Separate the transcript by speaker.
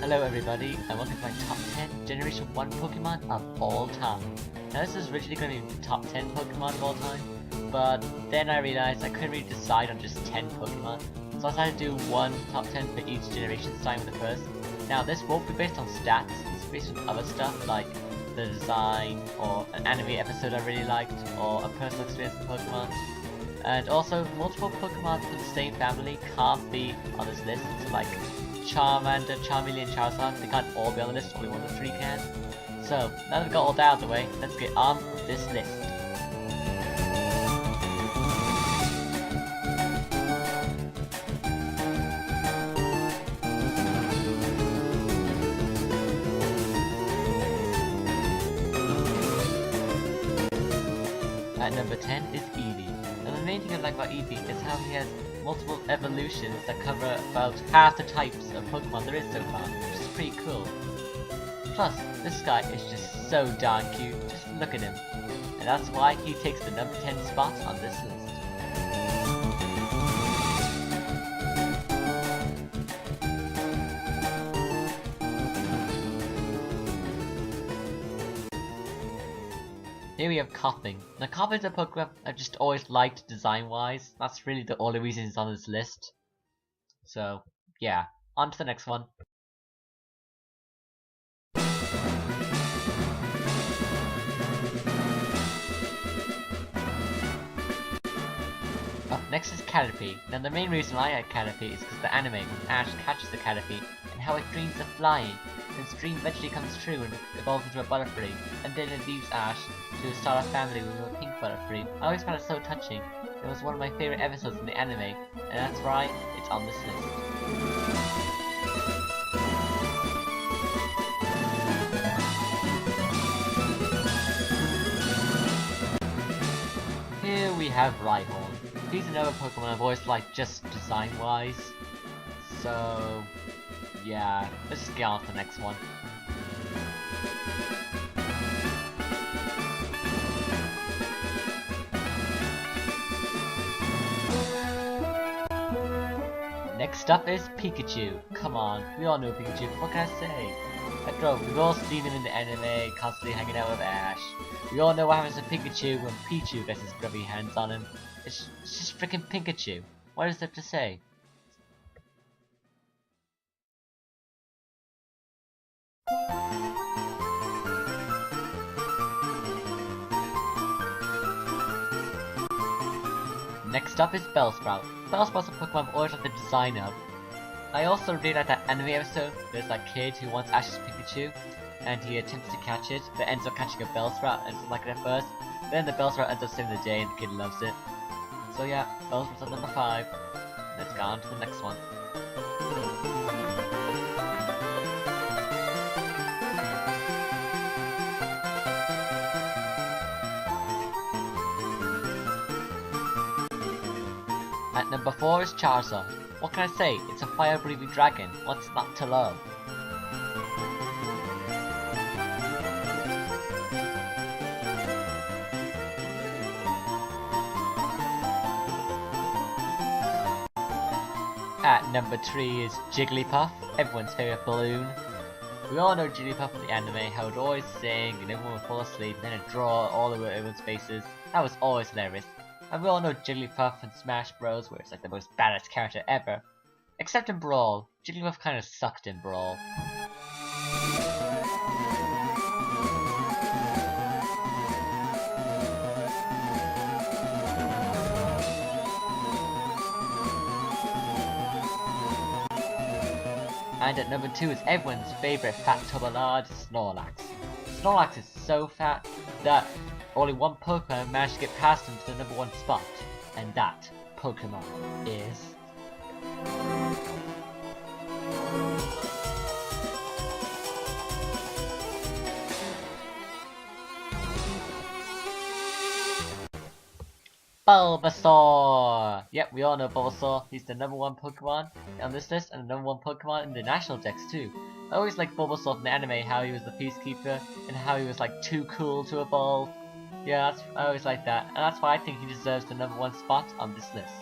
Speaker 1: Hello everybody, and welcome to my top 10 Generation 1 Pokemon of all time. Now this is originally going to be top 10 Pokemon of all time, but then I realized I couldn't really decide on just 10 Pokemon, so I decided to do one top 10 for each generation, starting with the first. Now this won't be based on stats, it's based on other stuff like the design, or an anime episode I really liked, or a personal experience with Pokemon. And also, multiple Pokemon from the same family can't be on this list, so like Charmander, Charmeleon, and Charizard, they can't all be on the list, only one of the three can. So, now that we've got all that out of the way, let's get on with this list. At number 10 is Eevee. Now the main thing I like about Eevee is how he has multiple evolutions that cover about half the types of Pokemon there is so far, which is pretty cool. Plus, this guy is just so darn cute, just look at him. And that's why he takes the number 10 spot on this list. Here we have Coughing. Now Coughing's a Pokemon I've just always liked design-wise. That's really the only reason it's on this list. So, yeah. On to the next one. Up next is Canopy. Now the main reason I like Canopy is because the anime when Ash catches the Canopy and how it dreams of flying. His dream eventually comes true and evolves into a Butterfree, and then it leaves Ash to start a family with a pink Butterfree. I always found it so touching. It was one of my favorite episodes in the anime, and that's why it's on this list. Here we have Rhyhorn. He's another Pokemon I've always liked just design-wise. So, yeah, let's just get on to the next one. Next up is Pikachu. Come on, we all know Pikachu, what can I say? After all, we've all seen him in the anime, constantly hanging out with Ash. We all know what happens to Pikachu when Pichu gets his grubby hands on him. It's just freaking Pikachu. What is there to say? Next up is Bellsprout. Bellsprout's a Pokemon I've always liked the design of. I also really like that anime episode. There's that kid who wants Ash's Pikachu, and he attempts to catch it, but ends up catching a Bellsprout and doesn't like it at first. Then the Bellsprout ends up saving the day, and the kid loves it. So yeah, Bellsprout's at number 5. Let's go on to the next one. At number 4 is Charizard. What can I say? It's a fire-breathing dragon. What's not to love? At number 3 is Jigglypuff, everyone's favourite balloon. We all know Jigglypuff from the anime, how it would always sing and everyone would fall asleep, and then it'd draw all over everyone's faces. That was always hilarious. And we all know Jigglypuff in Smash Bros, where it's like the most badass character ever. Except in Brawl. Jigglypuff kinda sucked in Brawl. And at number 2 is everyone's favourite fat Tobalard, Snorlax. Snorlax is so fat that only one Pokemon managed to get past him to the number 1 spot, and that Pokemon is... Bulbasaur! Yep, we all know Bulbasaur. He's the number 1 Pokemon on this list, and the number 1 Pokemon in the national decks too. I always liked Bulbasaur from the anime, how he was the Peacekeeper, and how he was like too cool to evolve. Yeah, I always like that, and that's why I think he deserves the number 1 spot on this list.